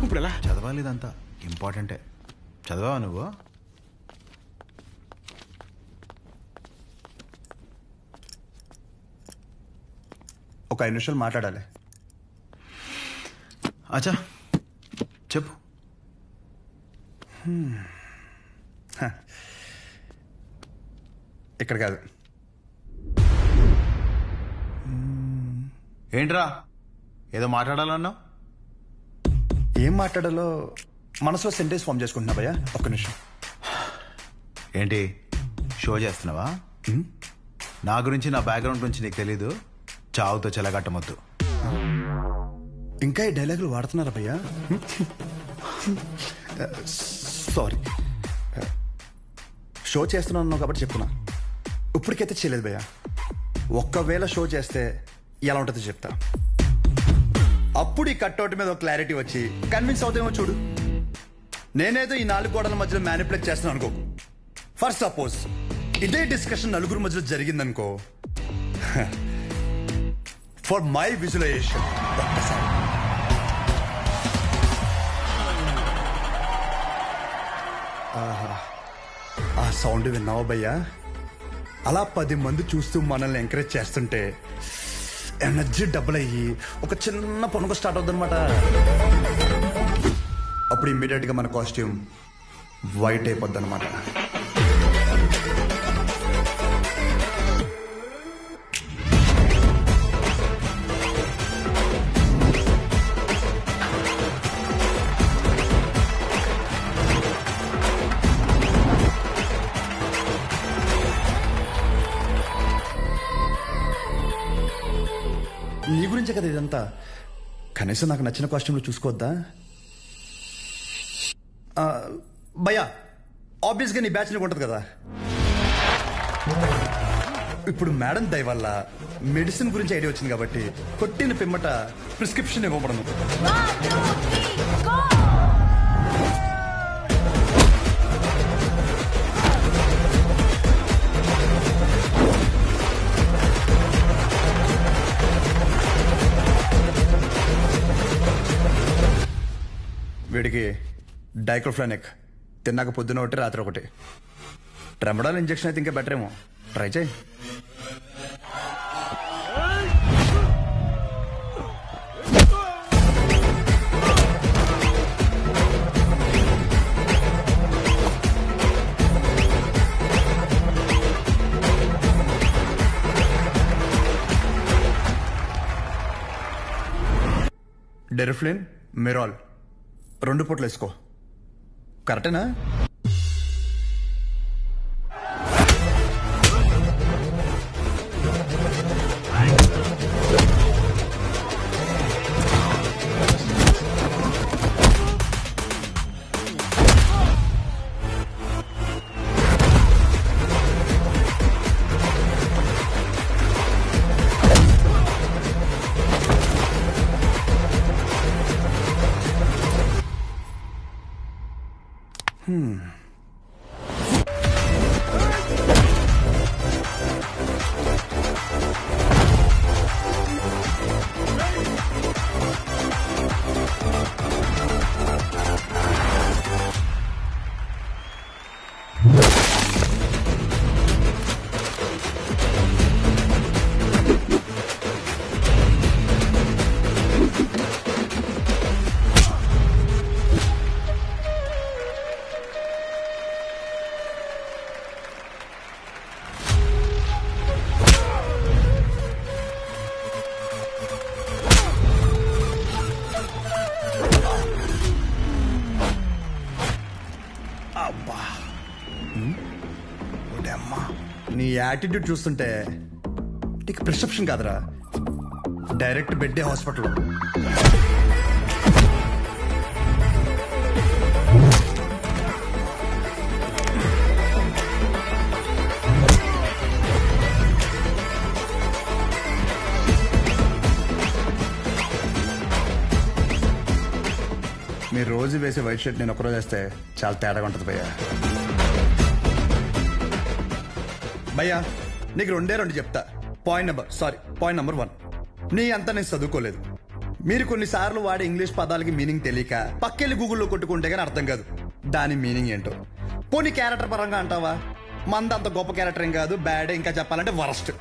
ఇప్పుడు ఎలా? చదవాలి, ఇదంతా ఇంపార్టెంటే. చదవా నువ్వు? ఒక 5 నిమిషాలు మాట్లాడాలి. అచ్చా చెప్పు. ఇక్కడ కాదు. ఏంట్రా ఏదో మాట్లాడాలన్నావు? ఏం మాట్లాడాలో మనసులో సెంటెన్స్ ఫామ్ చేసుకుంటున్నా భయ్యా. ఒక్క నిమిషం. ఏంటి షో చేస్తున్నావా? నా గురించి, నా బ్యాక్గ్రౌండ్ గురించి నీకు తెలీదు? చావుతో చెలగట్టమొద్దు. ఇంకా ఈ డైలాగులు వాడుతున్నారా భయ్యా? సారీ. షో చేస్తున్నాను కాబట్టి చెప్తున్నా. ఇప్పటికైతే చేయలేదు భయ్యా. ఒక్కవేళ షో చేస్తే ఎలా ఉంటుందో చెప్తా. అప్పుడు ఈ కట్అవుట్ మీద ఒక క్లారిటీ వచ్చి కన్విన్స్ అవుతామో చూడు. నేనేదో ఈ 4 గోడల మధ్యలో మ్యానిపులేట్ చేస్తున్నాను అనుకో. ఫర్ సపోజ్ ఇదే డిస్కషన్ నలుగురు మధ్యలో జరిగిందనుకో, ఫర్ మై విజువలైజేషన్ ఒక్కసారి ఆ సౌండ్ విన్నావా భయ్యా? అలా 10 మంది చూస్తూ మనల్ని ఎంకరేజ్ చేస్తుంటే ఎనర్జీ డబుల్ అయ్యి ఒక చిన్న పొనుగు స్టార్ట్ అవుతుంది అనమాట. అప్పుడు ఇమ్మీడియట్ గా మన కాస్ట్యూమ్ వైట్ అయిపోద్ది అనమాట. నీ గురించే కదా ఇదంతా. కనీసం నాకు నచ్చిన కాస్ట్యూమ్లో చూసుకోవద్దా భయ్యా? ఆబ్వియస్గా నీ బ్యాచ్ ఉంటుంది కదా. ఇప్పుడు మేడం దయ వల్ల మెడిసిన్ గురించి ఐడియా వచ్చింది కాబట్టి కొట్టిన పిమ్మట ప్రిస్క్రిప్షన్ ఇవ్వబడను. వీడికి డైక్లోఫెనాక్ తిన్నాక పొద్దున ఒకటి రాత్రి ఒకటి. ట్రెమడాల్ ఇంజెక్షన్ అయితే ఇంకా బెటర్ ఏమో. ట్రై చేయి. డెరిఫ్లిన్, మెరాల్ 2 పూటలు వేసుకో. కరెక్టేనా? నీ యాటిట్యూడ్ చూస్తుంటే నీకు ప్రిస్క్రిప్షన్ కాదురా, డైరెక్ట్ బెడ్డే హాస్పిటల్. మీరు రోజు వేసే వైట్ షర్ట్ నేను ఒకరోజు వేస్తే చాలా తేడాగా ఉంటుంది భయ్యా. నీకు 2 చెప్తా. పాయింట్ నెంబర్ 1, నీ అంతా నేను చదువుకోలేదు. మీరు కొన్నిసార్లు వాడే ఇంగ్లీష్ పదాలకి మీనింగ్ తెలియక పక్కెళ్ళి గూగుల్లో కొట్టుకుంటే కానీ అర్థం కాదు దాని మీనింగ్ ఏంటో. పోనీ క్యారెక్టర్ పరంగా అంటావా, మంద అంత గొప్ప క్యారెక్టర్ ఏం కాదు, బ్యాడ్, ఇంకా చెప్పాలంటే వరస్ట్.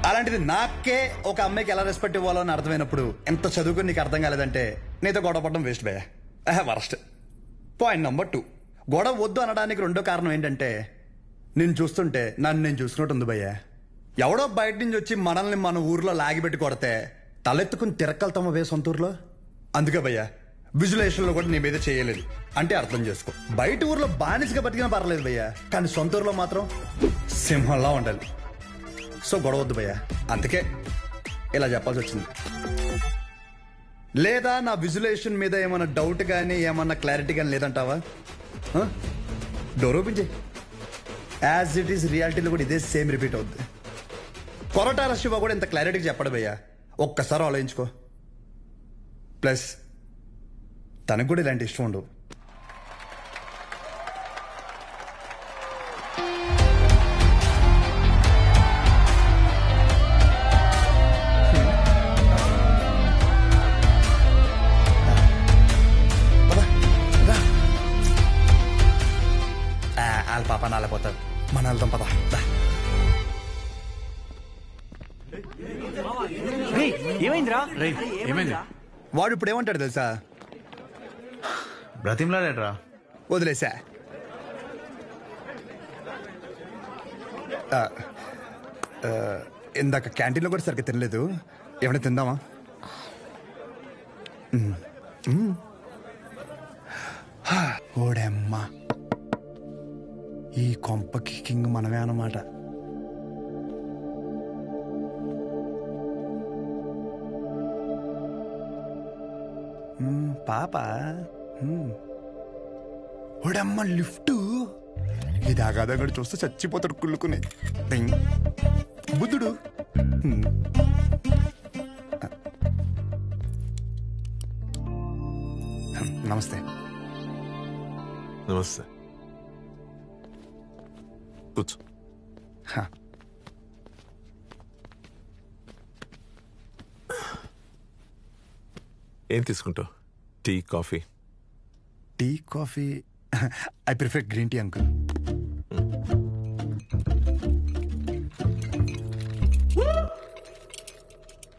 అలాంటిది నాకే ఒక అమ్మాయికి ఎలా రెస్పెక్ట్ ఇవ్వాలో అని అర్థమైనప్పుడు ఎంత చదువుకుని నీకు అర్థం కాలేదంటే నీతో గొడవ పడడం వేస్ట్ బే, వరస్ట్. పాయింట్ నెంబర్ 2, గొడవ వద్దు అనడానికి రెండో కారణం ఏంటంటే నేను చూస్తుంటే నన్ను నేను చూసుకున్నట్టు ఉంది భయ్య. ఎవడో బయట నుంచి వచ్చి మనల్ని మన ఊర్లో లాగిపెట్టి కొడితే తలెత్తుకుని తిరక్కలుతామా వే సొంత ఊర్లో. అందుకే భయ్య విజులేషన్లో కూడా నీ మీద చేయలేదు అంటే అర్థం చేసుకో. బయట ఊర్లో బానిసగా బతికినా పర్లేదు భయ్య, కానీ సొంత ఊర్లో మాత్రం సింహంలా ఉండాలి. సో గొడవద్దు భయ్య, అందుకే ఇలా చెప్పాల్సి వచ్చింది. లేదా నా విజులేషన్ మీద ఏమన్నా డౌట్ కానీ ఏమన్నా క్లారిటీ కానీ లేదంటావా? డోర్ ఓపెన్ చేయి. యాజ్ ఇట్ ఈస్ రియాలిటీలో కూడా ఇదే సేమ్ రిపీట్ అవుద్ది. కొరటాల శివ కూడా ఇంత క్లారిటీగా చెప్పడు భయ్యా, ఒక్కసారి ఆలోచించుకో. ప్లస్ తనకు కూడా ఇలాంటి ఇష్టం ఉండవు. వాళ్ళ పాప నాలపోతారు, మన వెళ్తాం పద. ఏమైందిరా? ఏమైంది? వాడు ఇప్పుడు ఏమంటాడు తెలుసా? బ్రతిమ్లాడేట్రా. వదిలేసా. ఇందాక క్యాంటీన్లో కూడా సరిగ్గా తినలేదు, ఏమైనా తిందామా? ఓడమ్మా, ఈ కొంపకి కింగ్ మనమే అన్నమాట. పాప ఓడమ్మ లిఫ్ట్ ఇది ఆగాదగడు చూస్తే చచ్చిపోతాడు కుళ్ళుకుని బుద్ధుడు. నమస్తే. నమస్తే, కూర్చో. ఏం తీసుకుంటావు? Tea, coffee? Tea, coffee I prefer green tea uncle.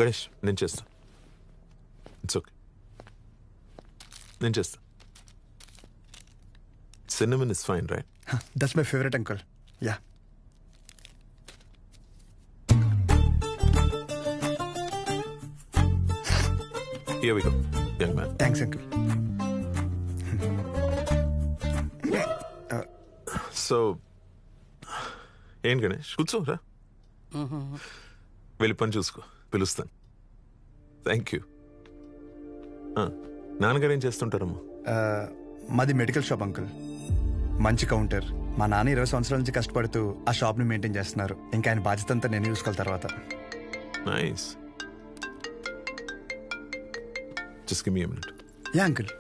Ganesh, నేను చేస్తా. ఇట్స్ ఓకే, నేను చేస్తా. Cinnamon is fine, right? That's my favourite uncle. Yeah. Here we go, young man. Thanks uncle. So ఏం గణేష్, కూర్చోరా. వెళ్ళి పని చూసుకో, పిలుస్తాను. Thank you. నాన్నగారు ఏం చేస్తుంటారమ్మా? మాది మెడికల్ షాప్ అంకుల్, మంచి కౌంటర్. మా నాన్న 20 సంవత్సరాల నుంచి కష్టపడుతూ ఆ షాప్ని మెయింటైన్ చేస్తున్నారు. ఇంకా ఆయన బాధ్యత అంతా నేను చూసుకోవాలి తర్వాత. Nice. Just give me a minute. Yeah uncle.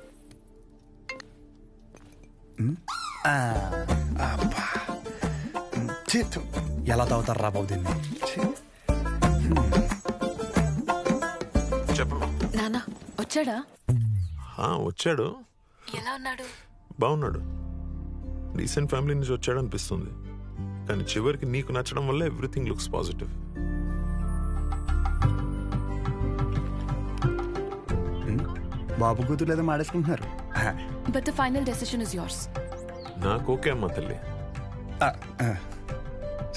ఎలా తాగుతారు రా బాబు దీన్ని? చెప్పమ్మా. నానా వచ్చాడా? వచ్చాడు. ఎలా ఉన్నాడు? బాగున్నాడు. రీసెంట్ ఫ్యామిలీ నుంచి వచ్చాడు అనిపిస్తుంది, కానీ చివరికి నీకు నచ్చడం వల్ల ఎవ్రీథింగ్ లుక్స్ పాజిటివ్. బాబు కూతురు లేదో మాడేసుకుంటున్నారు. But the final decision is yours. నాకు ఓకే అమ్మా తల్లి.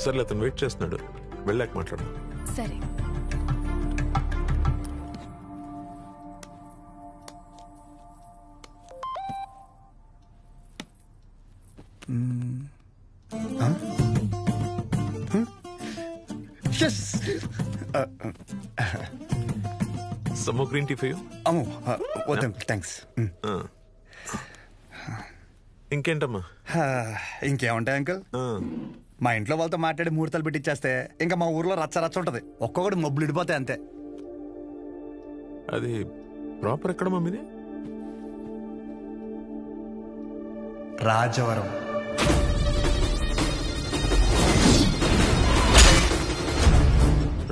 సర్లే, అతను వెయిట్ చేస్తున్నాడు, వెళ్ళాక మాట్లాడు. సరే. Some more green tea for you? అమ్మో వద్దు, థ్యాంక్స్. ఇంకేంటమ్మా? ఇంకేముంటాయి అంకుల్, మా ఇంట్లో వాళ్ళతో మాట్లాడి ముహూర్తాలు పెట్టిచ్చేస్తే ఇంకా మా ఊర్లో రచ్చ రచ్చ ఉంటది. ఒక్కొక్కటి మబ్బులు ఇడిపోతాయి అంతే. అది ప్రాపర్ ఎక్కడ మమ్మీది? రాజవరం.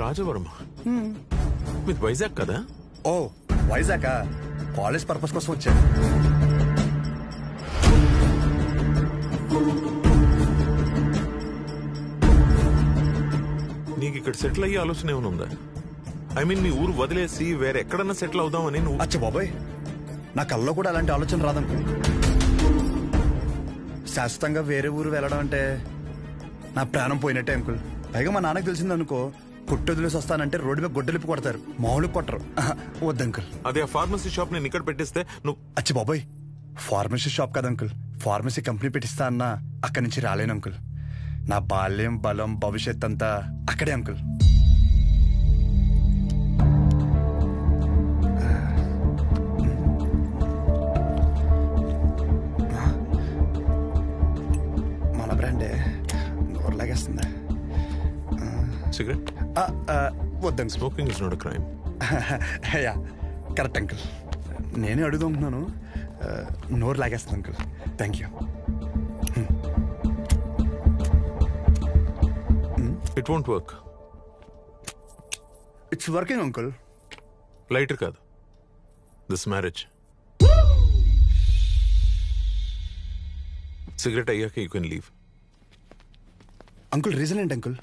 రాజవరం మీది వైజాగ్ కదా? ఓ వైజాగ్ కాలేజ్ పర్పస్ కోసం వచ్చాను. నీకు ఇక్కడ సెటిల్ అయ్యే ఆలోచన ఏమైనా ఉందా? ఐ మీన్ మీ ఊరు వదిలేసి వేరే ఎక్కడన్నా సెటిల్ అవుదామని నువ్వు? అచ్చ బాబాయ్, నా కల్లో కూడా అలాంటి ఆలోచన రాదనుకో. శాశ్వతంగా వేరే ఊరు వెళ్ళడం అంటే నా ప్రాణం పోయినట్టే అంకుల్. పైగా మా నాన్నకు తెలిసిందనుకో, కొట్టు వదిలేసి వస్తానంటే రోడ్డు మీద గొడ్డలిపి కొడతారు, మామూలు కొట్టరు. వద్దు అంకుల్. అదే ఆ ఫార్మసీ షాప్ నేను ఇక్కడ పెట్టిస్తే నువ్వు? అచ్చి బాబాయ్, ఫార్మసీ షాప్ కదా అంకుల్, ఫార్మసీ కంపెనీ పెట్టిస్తా అన్నా అక్కడి నుంచి రాలేను అంకుల్. నా బాల్యం, బలం, భవిష్యత్ అంతా అక్కడే అంకుల్. మన బ్రాండే నోరు లాగేస్తుందా? సిగరెట్? వద్దంకుల్. Smoking is not a crime. Yeah correct uncle. నేనే అడుగుతున్నాను. నోరు లాగేస్తుంది uncle. Thank you. It won't work. It's working uncle. Lighter కాదు, దిస్ మ్యారేజ్. సిగరెట్ అయ్యాక you can leave. Uncle reason ఏంటి అంకుల్?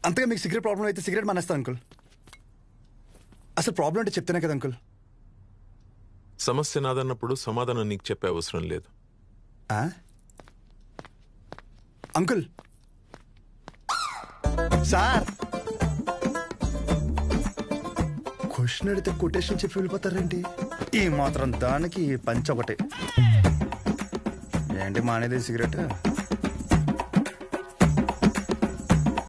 అంతగా మీకు సిగరెట్ ప్రాబ్లం అయితే సిగరెట్ మానేస్తాను అంకుల్. అసలు ప్రాబ్లం అంటే చెప్తేనే కదా అంకుల్. సమస్య నాదన్నప్పుడు సమాధానం నీకు చెప్పే అవసరం లేదు. అంకుల్ సార్, క్వశ్చన్ అడిగితే కొటేషన్ చెప్పి వెళ్ళిపోతారేంటి? ఈ మాత్రం దానికి పంచ ఒకటి ఏంటి మానేది సిగరెట్?